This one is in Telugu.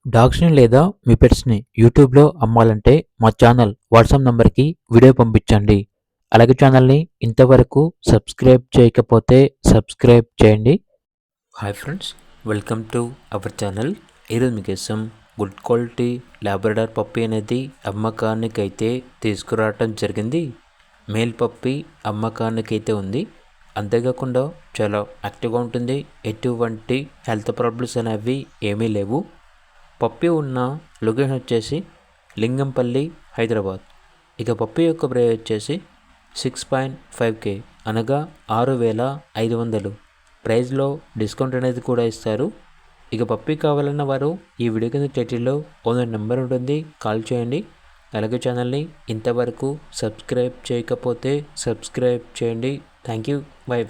డాగ్స్‌ని లేదా మీ పెట్స్‌ని యూట్యూబ్‌లో అమ్మాలంటే మా ఛానల్ వాట్సాప్ నంబర్‌కి వీడియో పంపించండి. అలాగే ఛానల్‌ని ఇంతవరకు సబ్స్క్రైబ్ చేయకపోతే సబ్స్క్రైబ్ చేయండి. Hi friends, welcome to our channel. ఈరోజు మీకోసం గుడ్ క్వాలిటీ లాబ్రడార్ పప్పీ అనేది అమ్మకానికైతే తీసుకురావటం జరిగింది. మేల్ పప్పీ అమ్మకానికైతే ఉంది. అంతేకాకుండా చాలా యాక్టివ్గా ఉంటుంది. ఎటువంటి హెల్త్ ప్రాబ్లమ్స్ అనేవి ఏమీ లేవు. పప్పీ ఉన్న లొకేషన్ వచ్చేసి లింగంపల్లి, హైదరాబాద్. ఇక పప్పీ యొక్క ప్రైస్ వచ్చేసి 6.5K అనగా 6,500. ప్రైస్లో డిస్కౌంట్ అనేది కూడా ఇస్తారు. ఇక పప్పీ కావాలన్న వారు ఈ వీడియో కింద టైటిల్లో ఓనర్ నెంబర్ ఉంటుంది, కాల్ చేయండి. అలాగే ఛానల్ని ఇంతవరకు సబ్స్క్రైబ్ చేయకపోతే సబ్స్క్రైబ్ చేయండి. Thank you. బై.